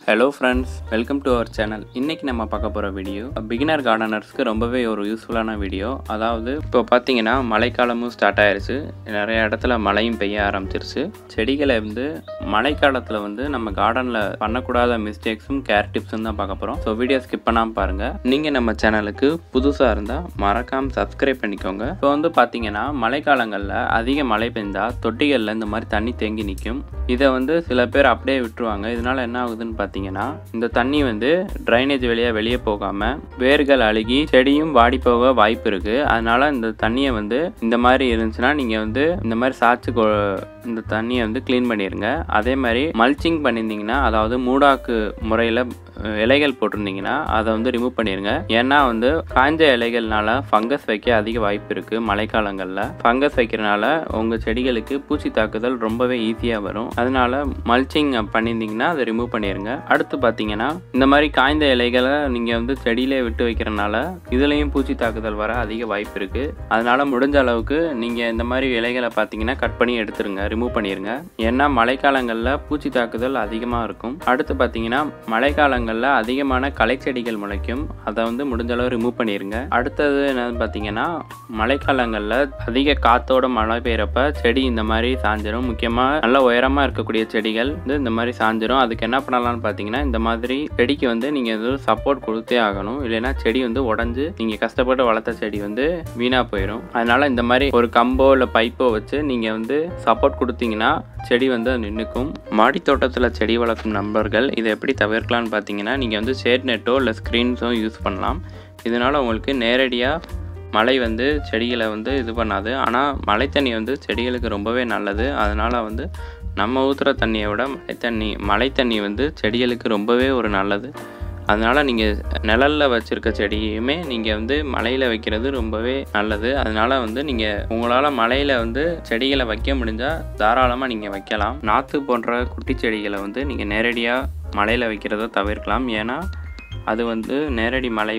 Hello friends, welcome to our channel. இன்னைக்கு நம்ம பார்க்க போற வீடியோ பிகினர் கார்டனர்ஸ்க்கு ரொம்பவே ஒரு யூஸ்ஃபுல்லான வீடியோ. அதாவது இப்போ பாத்தீங்கன்னா மழைக்காலமும் ஸ்டார்ட் ஆயிருச்சு. நிறைய இடத்துல மழையும் பெய்ய ஆரம்பிச்சிருச்சு. செடிகளை மழைக்காலத்துல நம்ம கார்டன்ல பண்ணக்கூடாத மிஸ்டேக்ஸும் கேர் டிப்ஸும் தான் பார்க்க போறோம். ஸோ வீடியோ ஸ்கிப் பண்ணாம பாருங்க. நீங்க நம்ம சேனலுக்கு புதுசா இருந்தா மறக்காம சப்ஸ்கிரைப் பண்ணிக்கோங்க. இப்போ பாத்தீங்கன்னா மழைக்காலங்கள்ல அதிக மழை பெய்ந்தா தொட்டிகள்ல இந்த மாதிரி தண்ணி தேங்கி நிற்கும். இதை சில பேர் அப்படியே விட்டுருவாங்க. இதனால என்ன ஆகுதுன்னு பாத்தீங்கன்னா இந்த தண்ணி டிரைனேஜ் வழியா வெளியே போகாம வேர்கள் அழுகி செடியும் வாடி போக வாய்ப்பு இருக்கு. அதனால இந்த தண்ணியை இந்த மாதிரி இருந்துச்சுன்னா நீங்க இந்த மாதிரி சாய்ச்சி இந்த தண்ணியை கிளீன் பண்ணிருங்க. அதே மாதிரி மல்ச்சிங் பண்ணியிருந்தீங்கன்னா, அதாவது மூடாக்கு முறையில் இலைகள் போட்டிருந்தீங்கன்னா அதை ரிமூவ் பண்ணிருங்க. ஏன்னா காய்ஞ்ச இலைகள்னால ஃபங்கஸ் வைக்க அதிக வாய்ப்பு இருக்கு. மழைக்காலங்களில் ஃபங்கஸ் வைக்கிறனால உங்க செடிகளுக்கு பூச்சி தாக்குதல் ரொம்பவே ஈஸியா வரும். அதனால மல்ச்சிங் பண்ணியிருந்தீங்கன்னா அதை ரிமூவ் பண்ணிருங்க. அடுத்து பாத்தீங்கன்னா இந்த மாதிரி காய்ந்த இலைகளை நீங்க செடியிலே விட்டு வைக்கிறனால இதுலயும் பூச்சி தாக்குதல் வர அதிக வாய்ப்பு இருக்கு. அதனால முடிஞ்ச அளவுக்கு நீங்க இந்த மாதிரி இலைகளை பாத்தீங்கன்னா கட் பண்ணி எடுத்துருங்க, ரிமூவ் பண்ணிருங்க. ஏன்னா மழைக்காலங்களில் பூச்சி தாக்குதல் அதிகமா இருக்கும். அடுத்து பாத்தீங்கன்னா மழைக்காலங்கள் அதிகமான களை செடிகள் முளைக்கும். அதை முடிஞ்ச அளவு ரிமூவ் பண்ணிருங்க. அடுத்தது என்னன்னு பாத்தீங்கன்னா மழைக்காலங்கள்ல அதிக காத்தோட மழை பெய்யறப்ப செடி இந்த மாதிரி சாஞ்சிரும். முக்கியமா நல்ல உயரமா இருக்கக்கூடிய செடிகள் இந்த மாதிரி சாஞ்சிரும். அதுக்கு என்ன பண்ணலாம்னு பாத்தீங்கன்னா இந்த மாதிரி செடிக்கு நீங்க சப்போர்ட் கொடுத்தே ஆகணும். இல்லைன்னா செடி உடஞ்சு நீங்க கஷ்டப்பட்டு வளர்த்த செடி வீணா போயிடும். அதனால இந்த மாதிரி ஒரு கம்போ இல்ல பைப்போ வச்சு நீங்க சப்போர்ட் கொடுத்தீங்கன்னா செடி நின்னுக்கும். மாடி தோட்டத்துல செடி வளர்க்கும் நண்பர்கள் இதை எப்படி தவிர்க்கலாம்னு பாத்தீங்கன்னா நீங்க ஷேட் நெட்டோ இல்ல ஸ்கிரீன்ஸோ யூஸ் பண்ணலாம். இதனால உங்களுக்கு நேரடியா மழை செடிகளை இது பண்ணாது. ஆனால் மழை தண்ணி செடிகளுக்கு ரொம்பவே நல்லது. அதனால நம்ம ஊற்றுற தண்ணியை விட மழை தண்ணி செடிகளுக்கு ரொம்பவே ஒரு நல்லது. அதனால நீங்கள் நிழலில் வச்சுருக்க செடியுமே நீங்கள் மழையில் வைக்கிறது ரொம்பவே நல்லது. அதனால நீங்கள் உங்களால் மழையில் செடிகளை வைக்க முடிஞ்சால் தாராளமாக நீங்கள் வைக்கலாம். நாற்று போன்ற குட்டி செடிகளை நீங்கள் நேரடியாக மழையில் வைக்கிறத தவிர்க்கலாம். ஏன்னா அது நேரடி மழை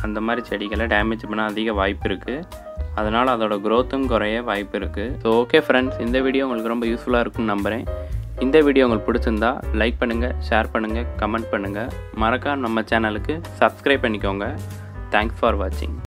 அந்த மாதிரி செடிகளை டேமேஜ் பண்ண அதிக வாய்ப்பு இருக்குது. அதனால் அதோட க்ரோத்தும் குறைய வாய்ப்பு இருக்குது. ஸோ ஓகே ஃப்ரெண்ட்ஸ், இந்த வீடியோ உங்களுக்கு ரொம்ப யூஸ்ஃபுல்லாக இருக்கும்னு நம்புகிறேன். இந்த வீடியோ உங்களுக்கு பிடிச்சிருந்தா லைக் பண்ணுங்கள், ஷேர் பண்ணுங்கள், கமெண்ட் பண்ணுங்கள். மறக்காம நம்ம சேனலுக்கு சப்ஸ்கிரைப் பண்ணிக்கோங்க. தேங்க்ஸ் ஃபார் வாட்சிங்.